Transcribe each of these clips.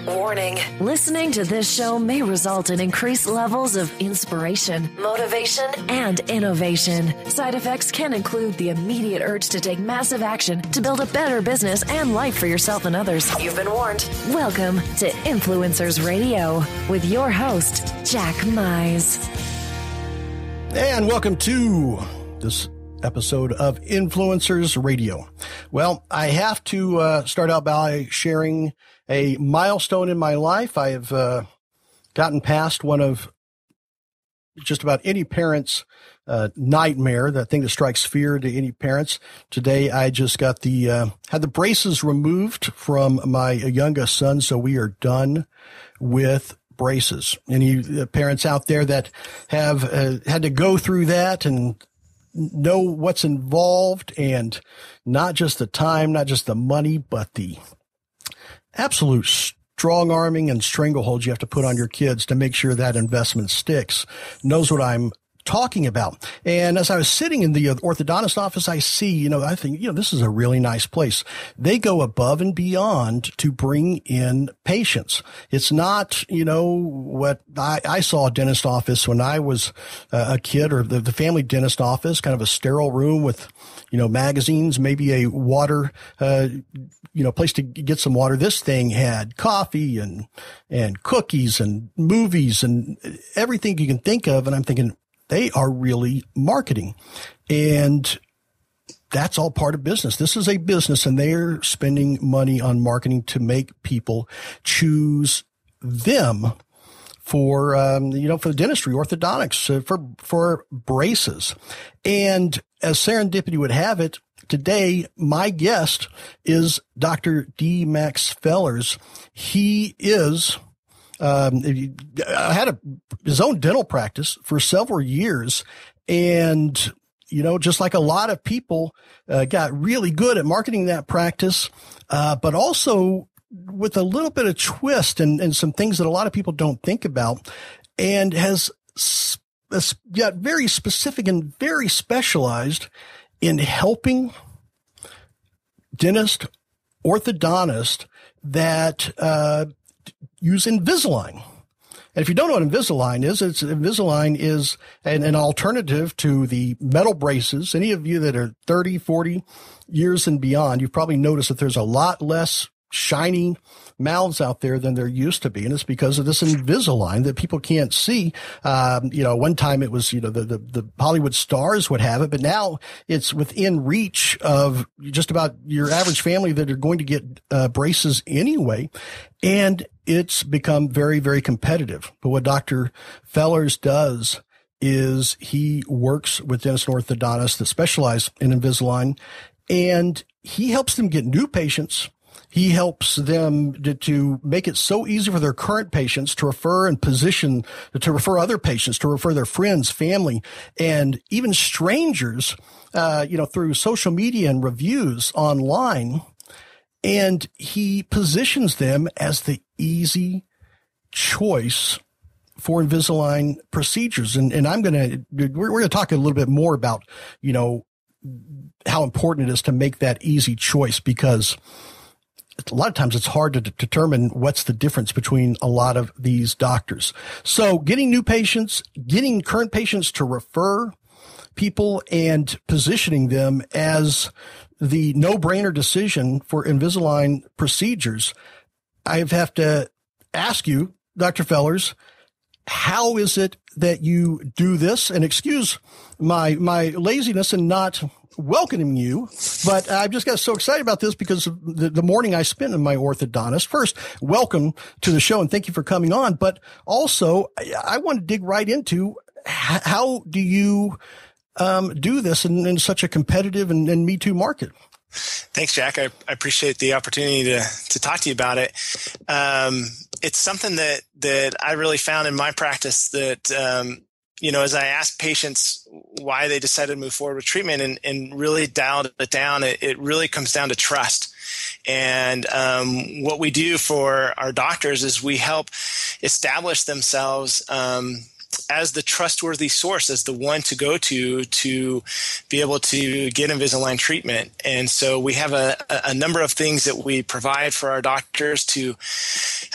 Warning. Listening to this show may result in increased levels of inspiration, motivation, and innovation. Side effects can include the immediate urge to take massive action to build a better business and life for yourself and others. You've been warned. Welcome to Influencers Radio with your host, Jack Mize. And welcome to this episode of Influencers Radio. Well, I have to start out by sharing a milestone in my life. I have gotten past one of just about any parent's nightmare, that thing that strikes fear to any parents. Today, I just got had the braces removed from my youngest son, so we are done with braces. Any parents out there that have had to go through that and know what's involved, and not just the time, not just the money, but the absolute strong arming and strangleholds you have to put on your kids to make sure that investment sticks, knows what I'm talking about. And as I was sitting in the orthodontist office, I see, I think, this is a really nice place. They go above and beyond to bring in patients. It's not, what I saw a dentist office when I was a kid, or the family dentist office, kind of a sterile room with, magazines, maybe a water, place to get some water. This thing had coffee and cookies and movies and everything you can think of. And I'm thinking, they are really marketing, and that's all part of business. This is a business, and they're spending money on marketing to make people choose them for, for the dentistry, orthodontics, for braces. And as serendipity would have it, today, my guest is Dr. D. Max Fellars. He is had his own dental practice for several years, and just like a lot of people, got really good at marketing that practice, but also with a little bit of twist and some things that a lot of people don't think about, and has got very specific and very specialized in helping dentists, orthodontists that use Invisalign. And if you don't know what Invisalign is, Invisalign is an alternative to the metal braces. Any of you that are 30, 40 years and beyond, you've probably noticed that there's a lot less shiny mouths out there than there used to be. And it's because of this Invisalign that people can't see. One time it was, the Hollywood stars would have it, but now it's within reach of just about your average family that are going to get braces anyway. And it's become very, very competitive. But what Dr. Fellars does is he works with dentists and orthodontists that specialize in Invisalign, and he helps them get new patients. He helps them to make it so easy for their current patients to refer other patients, to refer their friends, family, and even strangers, through social media and reviews online. And he positions them as the easy choice for Invisalign procedures. And we're going to talk a little bit more about, how important it is to make that easy choice, because a lot of times it's hard to determine what's the difference between a lot of these doctors. So getting new patients, getting current patients to refer people, and positioning them as the no-brainer decision for Invisalign procedures. I have to ask you, Dr. Fellars, how is it that you do this? And excuse my laziness in not welcoming you, but I've just got so excited about this because of the morning I spent in my orthodontist. First, welcome to the show and thank you for coming on. But also, I want to dig right into how do you do this in such a competitive and Me Too market? Thanks, Jack. I appreciate the opportunity to talk to you about it. It's something that I really found in my practice that, as I asked patients why they decided to move forward with treatment and really dialed it down, it really comes down to trust. And what we do for our doctors is we help establish themselves as the trustworthy source, as the one to go to be able to get Invisalign treatment. And so we have a number of things that we provide for our doctors to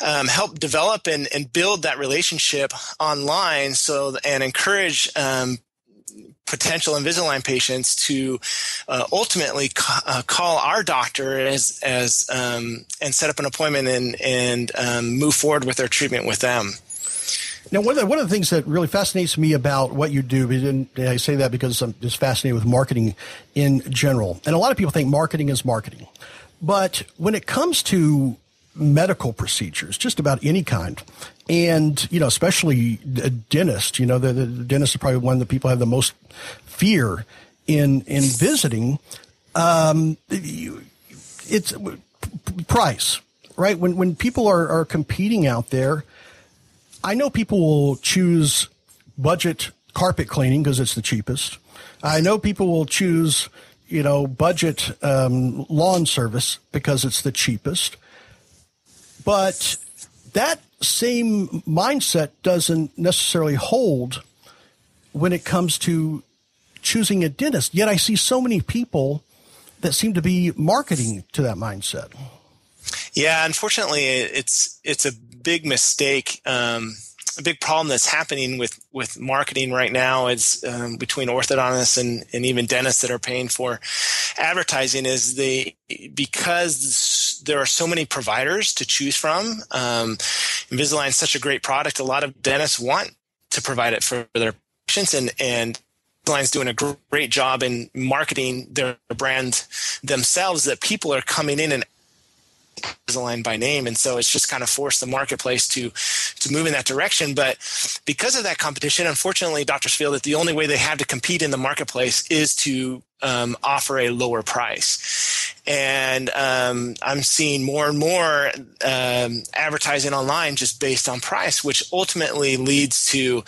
help develop and build that relationship online, and encourage potential Invisalign patients to ultimately call our doctor and set up an appointment and move forward with their treatment with them. Now, one of the things that really fascinates me about what you do, and I say that because I'm just fascinated with marketing in general, and a lot of people think marketing is marketing. But when it comes to medical procedures, just about any kind, and, especially a dentist, the dentist is probably one that people have the most fear in visiting. It's price, right? When people are competing out there, I know people will choose budget carpet cleaning because it's the cheapest. I know people will choose, budget lawn service because it's the cheapest. But that same mindset doesn't necessarily hold when it comes to choosing a dentist. Yet I see so many people that seem to be marketing to that mindset. Yeah, unfortunately, it's a big mistake. A big problem that's happening with marketing right now is between orthodontists and even dentists that are paying for advertising is because there are so many providers to choose from. Invisalign is such a great product. A lot of dentists want to provide it for their patients, and Invisalign's doing a great job in marketing their brand themselves, that people are coming in and Invisalign by name, and so it's just kind of forced the marketplace to move in that direction. But because of that competition, unfortunately, doctors feel that the only way they have to compete in the marketplace is to offer a lower price. And I'm seeing more and more advertising online just based on price, which ultimately leads to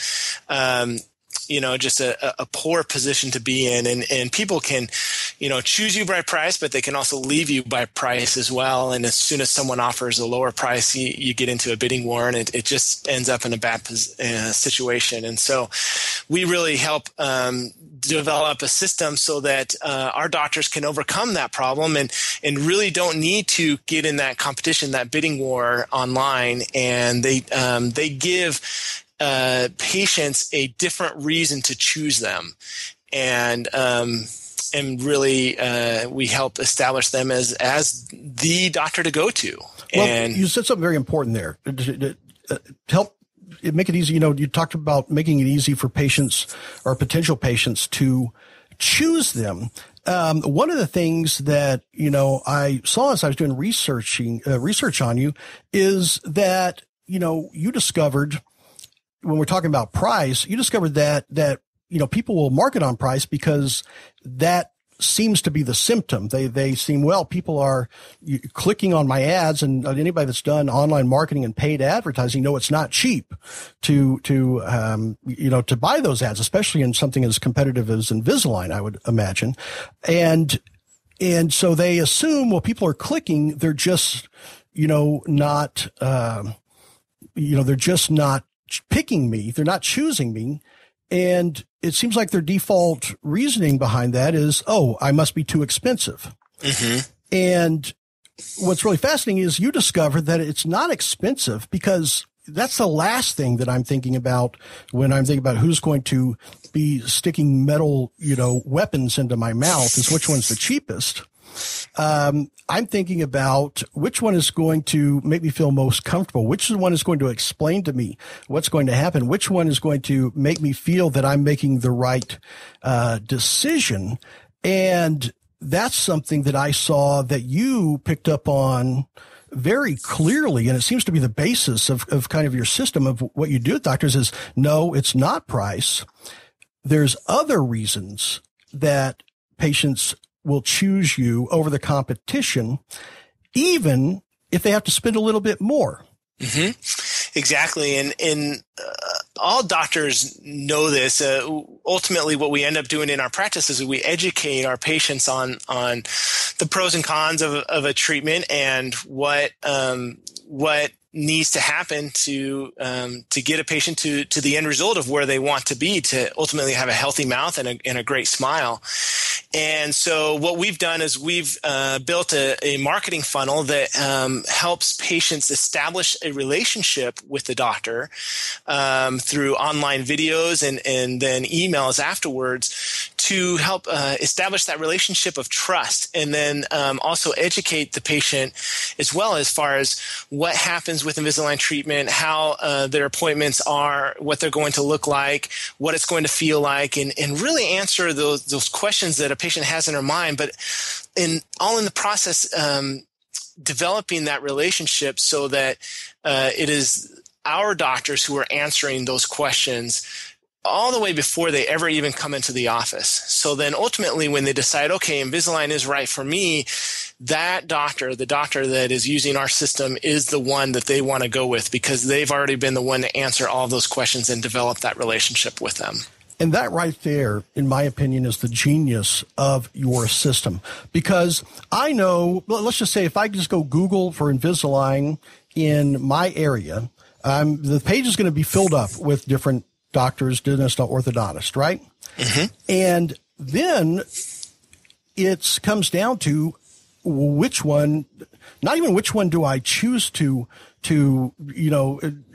just a poor position to be in. And people can, choose you by price, but they can also leave you by price as well. And as soon as someone offers a lower price, you get into a bidding war, and it just ends up in a bad situation. And so we really help develop a system so that our doctors can overcome that problem and really don't need to get in that competition, that bidding war online. And they give patients a different reason to choose them, and really we help establish them as the doctor to go to. Well, and you said something very important there. To help make it easy, you talked about making it easy for patients or potential patients to choose them. One of the things that I saw as I was doing research on you is that you discovered, when we're talking about price, you discovered that people will market on price because that seems to be the symptom. They seem, people are clicking on my ads, and anybody that's done online marketing and paid advertising know it's not cheap to buy those ads, especially in something as competitive as Invisalign, I would imagine. And so they assume, people are clicking, they're just, not, they're just not picking me. They're not choosing me. And it seems like their default reasoning behind that is, I must be too expensive. Mm-hmm. And what's really fascinating is you discovered that it's not expensive, because that's the last thing that I'm thinking about when I'm thinking about who's going to be sticking metal, weapons into my mouth, is which one's the cheapest. I'm thinking about which one is going to make me feel most comfortable, which one is going to explain to me what's going to happen, which one is going to make me feel that I'm making the right decision. And that's something that I saw that you picked up on very clearly, and it seems to be the basis of kind of your system of what you do with doctors is, no, it's not price. There's other reasons that patients will choose you over the competition, even if they have to spend a little bit more. Mm-hmm. Exactly. And all doctors know this. Ultimately, what we end up doing in our practice is we educate our patients on the pros and cons of a treatment, and what needs to happen to get a patient to the end result of where they want to be, to ultimately have a healthy mouth and a great smile. And so what we've done is we've built a marketing funnel that helps patients establish a relationship with the doctor through online videos and then emails afterwards to help establish that relationship of trust, and then also educate the patient as well as far as what happens with Invisalign treatment, how their appointments are, what they're going to look like, what it's going to feel like, and really answer those questions that a patient has in her mind, but in the process, developing that relationship so that it is our doctors who are answering those questions all the way before they ever even come into the office. So then ultimately when they decide, okay, Invisalign is right for me, that doctor, the doctor that is using our system, is the one that they want to go with because they've already been the one to answer all those questions and develop that relationship with them. And that right there, in my opinion, is the genius of your system. Because I know, let's just say if I just go Google for Invisalign in my area, the page is going to be filled up with different doctors, dentists, orthodontists, right? Mm-hmm. And then it comes down to which one, not even which one do I choose to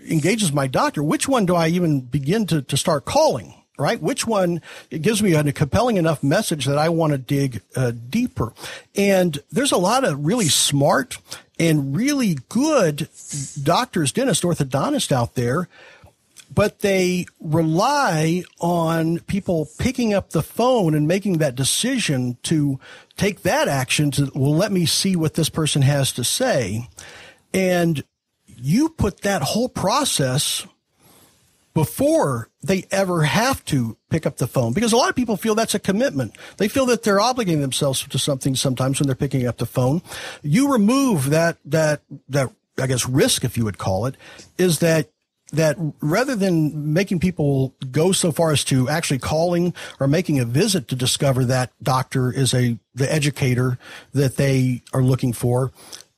engage as my doctor, which one do I even begin to start calling? Right? Which one, it gives me a compelling enough message that I want to dig deeper. And there's a lot of really smart and really good doctors, dentists, orthodontists out there, but they rely on people picking up the phone and making that decision to take that action to, well, let me see what this person has to say. And you put that whole process before they ever have to pick up the phone, because a lot of people feel that's a commitment. They feel that they're obligating themselves to something sometimes when they're picking up the phone. You remove that I guess risk, if you would call it, is that rather than making people go so far as to actually calling or making a visit to discover that doctor is the educator that they are looking for,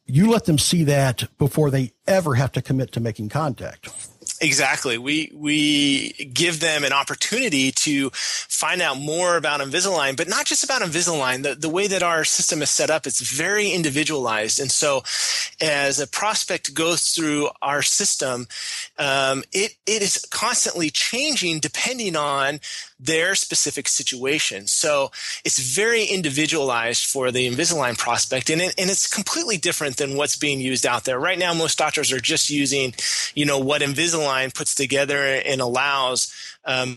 you let them see that before they ever have to commit to making contact. Exactly. We give them an opportunity to find out more about Invisalign, but not just about Invisalign. The way that our system is set up, it's very individualized. And so as a prospect goes through our system, it is constantly changing depending on their specific situation. So it's very individualized for the Invisalign prospect, and it's completely different than what's being used out there. Right now, most doctors are just using, what Invisalign puts together and allows an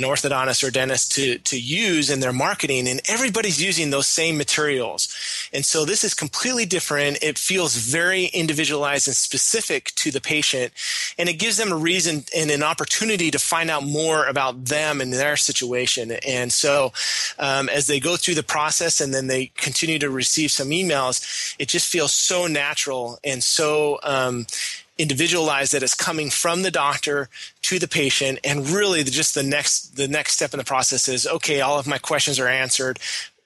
orthodontist or dentist to use in their marketing, and everybody's using those same materials. And so this is completely different. It feels very individualized and specific to the patient, and it gives them a reason and an opportunity to find out more about them and their situation. And so as they go through the process and then they continue to receive some emails, it just feels so natural and so individualized that it's coming from the doctor to the patient. And really just the next step in the process is, okay, all of my questions are answered.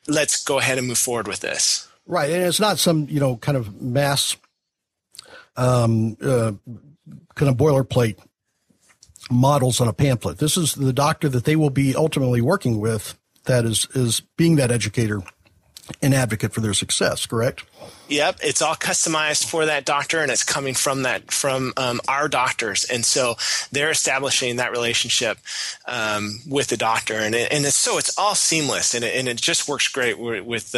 Let's go ahead and move forward with this. Right. And it's not some, kind of mass, kind of boilerplate models on a pamphlet. This is the doctor that they will be ultimately working with that is being that educator and advocate for their success, correct? Yep, it's all customized for that doctor, and it's coming from our doctors, and so they're establishing that relationship with the doctor, and it's all seamless, and it just works great with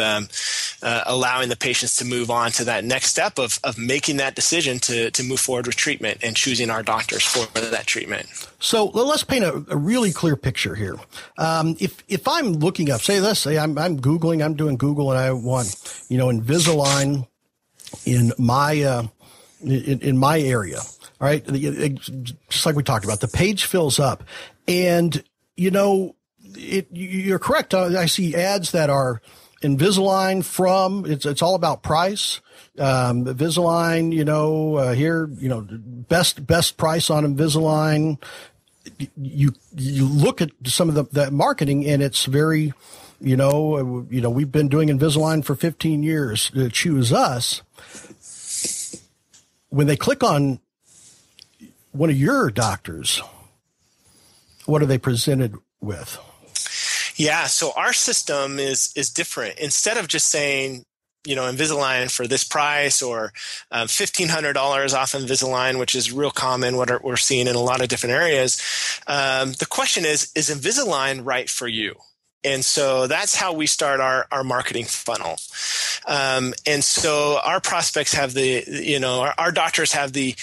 allowing the patients to move on to that next step of making that decision to move forward with treatment and choosing our doctors for that treatment. So let's paint a really clear picture here. If I'm looking up, let's say I'm Googling, I'm doing Google, and I want Invisalign in my area. All right. Just like we talked about, the page fills up, and you're correct. I see ads that are Invisalign from, it's all about price. Invisalign, here, best price on Invisalign. You look at some of the marketing, and it's very, we've been doing Invisalign for 15 years. Choose us. When they click on one of your doctors, what are they presented with? Yeah. So our system is different. Instead of just saying, Invisalign for this price, or $1,500 off Invisalign, which is real common, what we're seeing in a lot of different areas. The question is Invisalign right for you? And so that's how we start our marketing funnel. And so our prospects have our doctors have the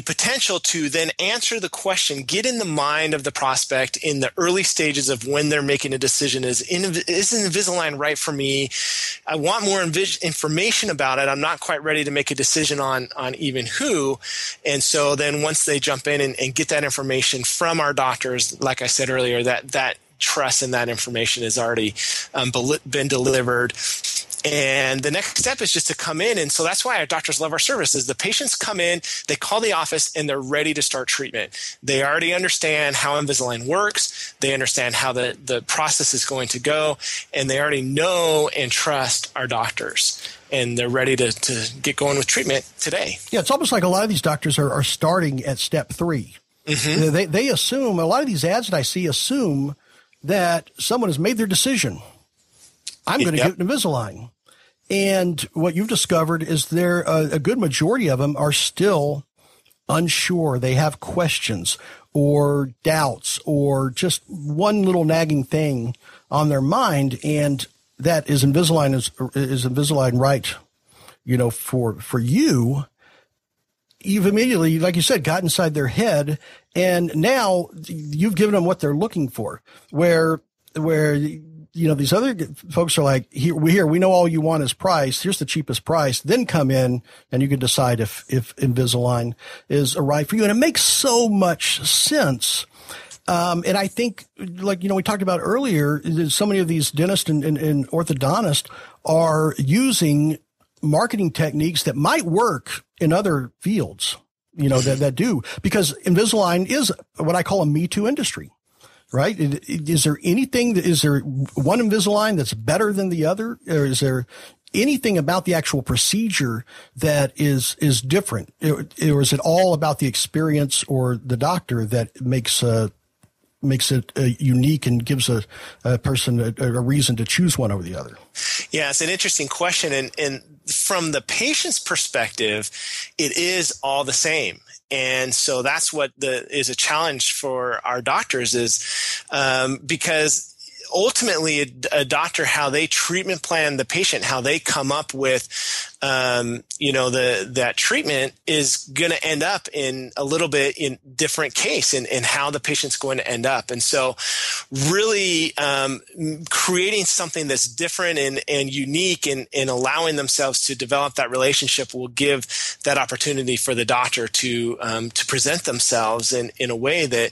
potential to then answer the question, get in the mind of the prospect in the early stages of when they're making a decision. Is Invisalign right for me? I want more information about it. I'm not quite ready to make a decision on even who. And so then once they jump in and get that information from our doctors, like I said earlier, that trust and that information has already been delivered. And the next step is just to come in. And so that's why our doctors love our services. The patients come in, they call the office, and they're ready to start treatment. They already understand how Invisalign works. They understand how the process is going to go. And they already know and trust our doctors. And they're ready to get going with treatment today. Yeah, it's almost like a lot of these doctors are starting at step 3. Mm-hmm. They assume, a lot of these ads that I see assume that someone has made their decision. I'm going to get Invisalign. And what you've discovered is a good majority of them are still unsure. They have questions or doubts or just one little nagging thing on their mind. And that is Invisalign is Invisalign right, for you. You've immediately, like you said, got inside their head, and now you've given them what they're looking for. Where these other folks are like, here, we know all you want is price. Here's the cheapest price. Then come in and you can decide if Invisalign is right for you. And it makes so much sense. And I think, we talked about earlier, so many of these dentists and orthodontists are using marketing techniques that might work in other fields, that do, because Invisalign is what I call a Me Too industry, right? Is there one Invisalign that's better than the other? Or is there anything about the actual procedure that is different? Or is it all about the experience or the doctor that makes it unique and gives a person a reason to choose one over the other? Yeah, it's an interesting question. And from the patient's perspective, it is all the same. And so that's what is a challenge for our doctors is because ultimately a doctor, how they treatment plan the patient, how they come up with that treatment is going to end up in a little bit in different case in how the patient's going to end up. And so really creating something that's different and unique and allowing themselves to develop that relationship will give that opportunity for the doctor to present themselves in a way that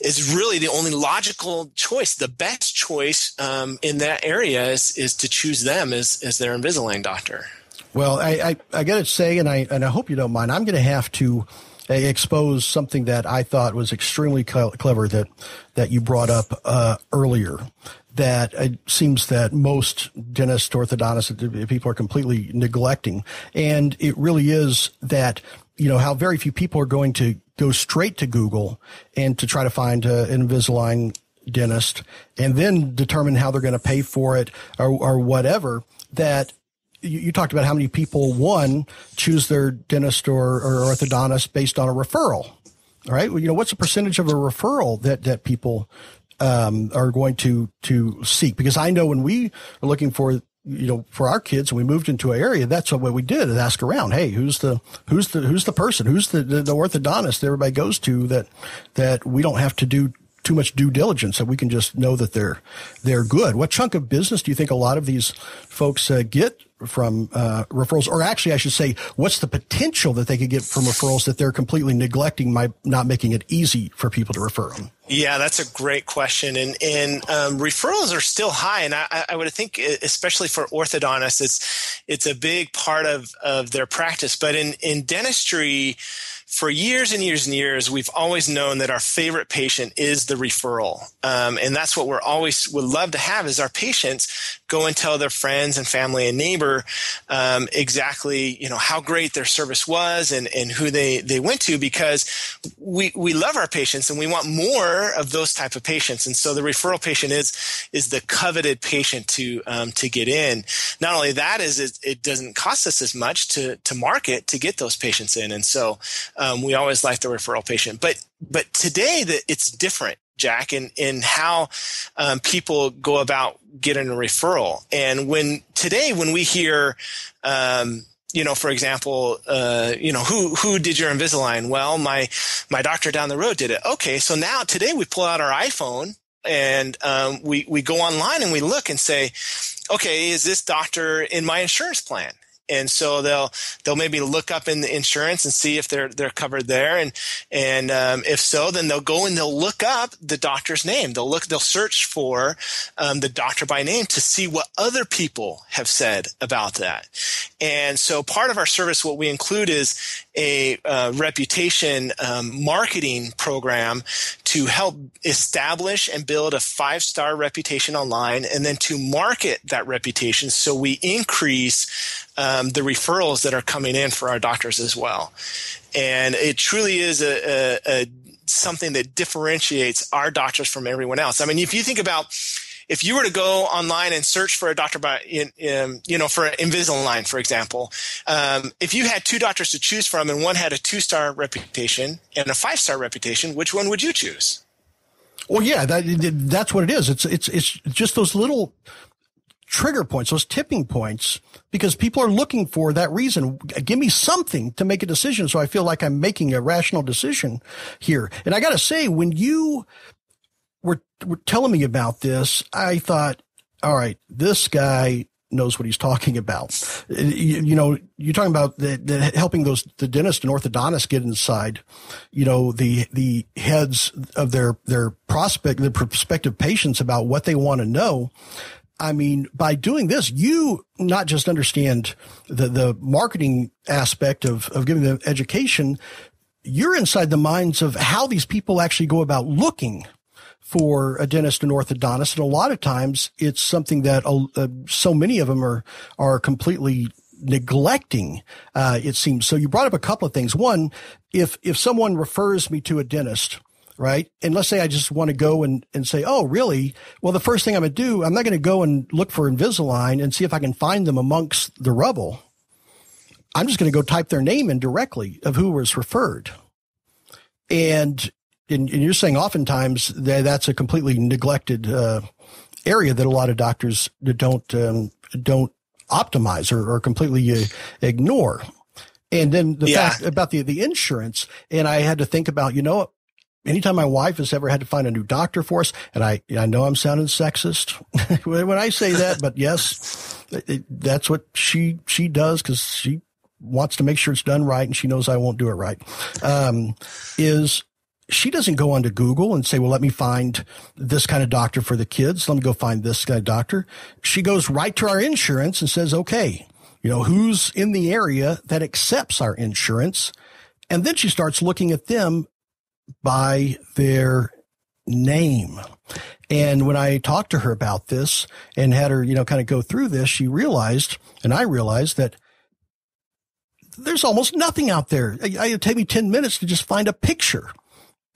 is really the only logical choice. The best choice in that area is to choose them as their Invisalign doctor. Well, I got to say, and I hope you don't mind, I'm going to have to expose something that I thought was extremely clever that you brought up earlier. That it seems that most dentists, orthodontists, people are completely neglecting, and it really is that how very few people are going to go straight to Google and to try to find an Invisalign dentist, and then determine how they're going to pay for it or whatever. That you talked about how many people, choose their dentist or orthodontist based on a referral. All right. Well, what's the percentage of a referral that people are going to seek? Because I know when we are looking for our kids and we moved into an area, that's what we did, is ask around. Hey, who's the person? Who's the orthodontist that everybody goes to that we don't have to do too much due diligence, that we can just know that they're good? What chunk of business do you think a lot of these folks get from referrals? Or actually, I should say, what's the potential that they could get from referrals that they're completely neglecting by not making it easy for people to refer them? Yeah, that's a great question. And referrals are still high. And I would think, especially for orthodontists, it's a big part of their practice. But in dentistry, for years and years and years, we've always known that our favorite patient is the referral. And that's what would love to have, is our patients go and tell their friends and family and neighbors remember exactly, how great their service was and who they went to, because we love our patients and we want more of those type of patients. And so the referral patient is the coveted patient to get in. Not only that is it doesn't cost us as much to market to get those patients in. And so we always like the referral patient. But today it's different, Jack, in how people go about getting a referral. And when we hear, for example, who did your Invisalign? Well, my doctor down the road did it. Okay, so now today we pull out our iPhone and we go online and we look and say, okay, is this doctor in my insurance plan? And so they'll maybe look up in the insurance and see if they're covered there, and if so, then they'll go and they'll look up the doctor's name. They'll search for the doctor by name to see what other people have said about that. And so part of our service, what we include is a reputation marketing program to help establish and build a 5-star reputation online, and then to market that reputation so we increase the referrals that are coming in for our doctors as well. And it truly is a something that differentiates our doctors from everyone else. I mean, if you think about, if you were to go online and search for a doctor for Invisalign, for example, if you had 2 doctors to choose from and one had a 2-star reputation and a 5-star reputation, which one would you choose? Well, yeah, that's what it is. It's just those little trigger points, those tipping points, because people are looking for that reason. Give me something to make a decision so I feel like I'm making a rational decision here. And I got to say, when you were telling me about this, I thought, all right, this guy knows what he's talking about. You're talking about the helping the dentist and orthodontist get inside, the heads of their prospective patients about what they want to know. I mean, by doing this, you not just understand the marketing aspect of giving them education, you're inside the minds of how these people actually go about looking for a dentist and orthodontist. And a lot of times it's something that so many of them are completely neglecting, it seems. So you brought up a couple of things. One, if someone refers me to a dentist, right? And let's say I just want to go and say, oh, really? Well, the first thing I'm going to do, I'm not going to go and look for Invisalign and see if I can find them amongst the rubble. I'm just going to go type their name in directly of who was referred. And you're saying oftentimes that's a completely neglected area that a lot of doctors don't optimize or completely ignore. And then the fact about the insurance, and I had to think about, anytime my wife has ever had to find a new doctor for us, and I know I'm sounding sexist when I say that, but yes, that's what she does because she wants to make sure it's done right, and she knows I won't do it right, is she doesn't go onto Google and say, well, let me find this kind of doctor for the kids. Let me go find this kind of doctor. She goes right to our insurance and says, okay, who's in the area that accepts our insurance? And then she starts looking at them by their name. And when I talked to her about this and had her, kind of go through this, she realized, and I realized, that there's almost nothing out there. It'd take me 10 minutes to just find a picture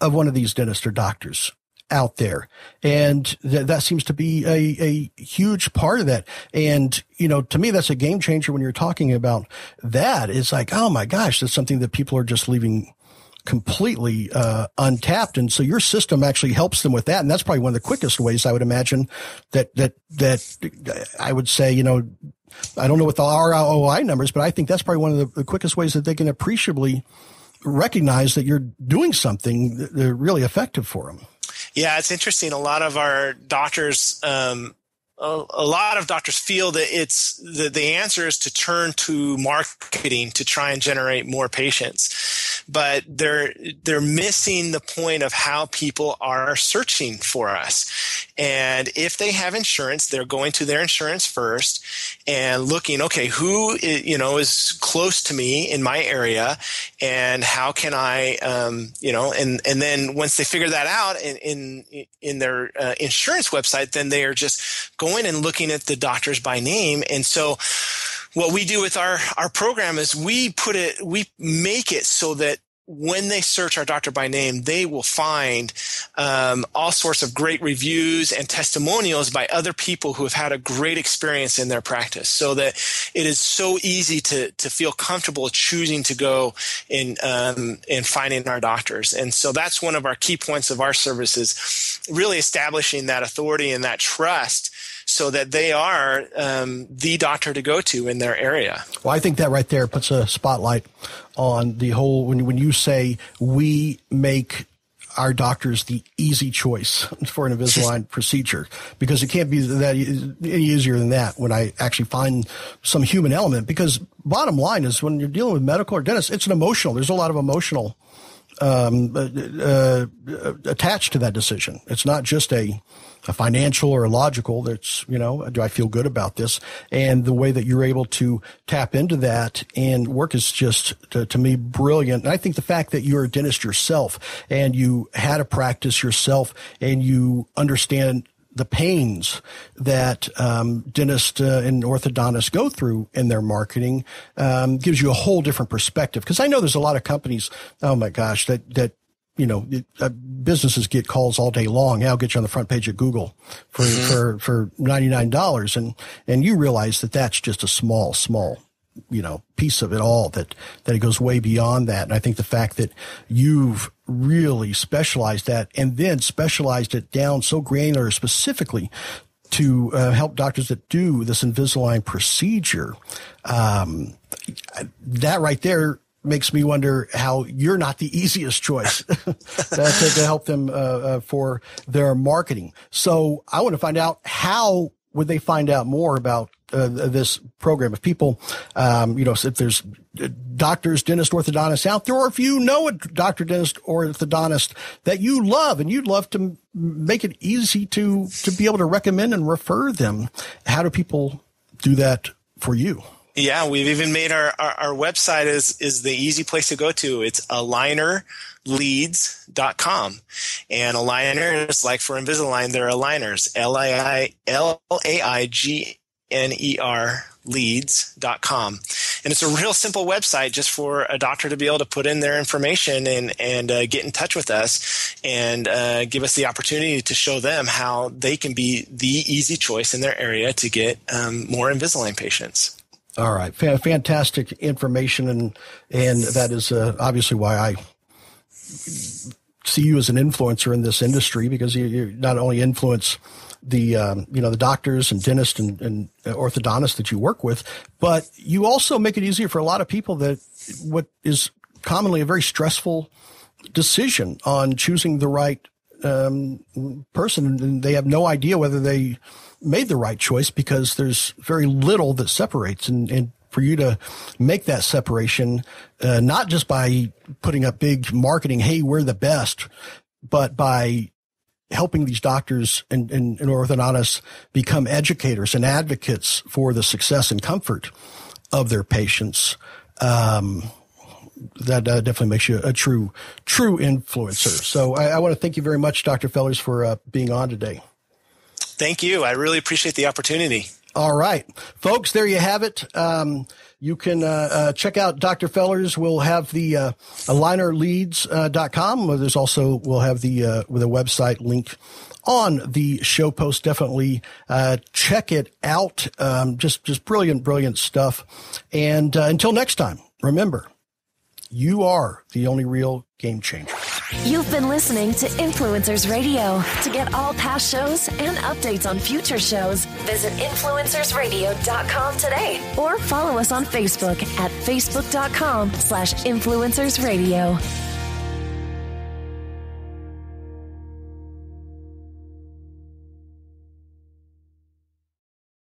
of one of these dentists or doctors out there. And that seems to be a huge part of that. And, to me, that's a game changer when you're talking about that. It's like, oh my gosh, that's something that people are just leaving completely untapped. And so your system actually helps them with that. And that's probably one of the quickest ways, I would imagine, that I would say, I don't know what the ROI numbers, but I think that's probably one of the quickest ways that they can appreciably recognize that you're doing something that's really effective for them. Yeah, it's interesting. A lot of our doctors, a lot of doctors feel that the answer is to turn to marketing to try and generate more patients, but they're missing the point of how people are searching for us. And if they have insurance, they're going to their insurance first and looking, okay, who is close to me in my area, and how can I, and then once they figure that out in their insurance website, then they are just going and looking at the doctors by name. And so what we do with our program is we make it so that when they search our doctor by name, they will find all sorts of great reviews and testimonials by other people who have had a great experience in their practice, so that it is so easy to feel comfortable choosing to go in finding our doctors. And so that's one of our key points of our services, really establishing that authority and that trust, so that they are the doctor to go to in their area. Well, I think that right there puts a spotlight on the whole, when you say we make our doctors the easy choice for an Invisalign procedure, because it can't be that any easier than that when I actually find some human element. Because bottom line is, when you're dealing with medical or dentist, it's there's a lot of emotional attached to that decision. It's not just a financial or a logical. That's, do I feel good about this? And the way that you're able to tap into that and work is just, to me, brilliant. And I think the fact that you're a dentist yourself and you had a practice yourself and you understand the pains that dentists and orthodontists go through in their marketing gives you a whole different perspective. Because I know there's a lot of companies, oh my gosh, that businesses get calls all day long. I'll get you on the front page of Google for $99, and you realize that that's just a small piece of it all, that it goes way beyond that. And I think the fact that you've really specialized that and then specialized it down so granular specifically to help doctors that do this Invisalign procedure, that right there makes me wonder how you're not the easiest choice to help them for their marketing. So I want to find out, how would they find out more about this program? If people, if there's doctors, dentists, orthodontists out there, or if you know a doctor, dentist, or orthodontist that you love and you'd love to make it easy to be able to recommend and refer them, how do people do that for you? Yeah, we've even made our website is the easy place to go to. It's alignerleads.com. And aligners, like for Invisalign, they're aligners, LAIGNER leads.com. And it's a real simple website just for a doctor to be able to put in their information and get in touch with us and give us the opportunity to show them how they can be the easy choice in their area to get more Invisalign patients. All right. Fantastic information. And that is obviously why I see you as an influencer in this industry, because you not only influence the doctors and dentists and orthodontists that you work with, but you also make it easier for a lot of people that what is commonly a very stressful decision on choosing the right person. And they have no idea whether they made the right choice, because there's very little that separates. And for you to make that separation, not just by putting up big marketing, hey, we're the best, but by helping these doctors and orthodontists become educators and advocates for the success and comfort of their patients. That definitely makes you a true influencer. So I want to thank you very much, Dr. Fellars, for being on today. Thank you. I really appreciate the opportunity. All right, folks, there you have it. You can check out Dr. Fellars. We'll have the alignerleads.com. There's also, we'll have the website link on the show post. Definitely check it out. Just brilliant stuff. And until next time, remember, you are the only real game changer. You've been listening to Influencers Radio. To get all past shows and updates on future shows, visit influencersradio.com today or follow us on Facebook at facebook.com/influencersradio.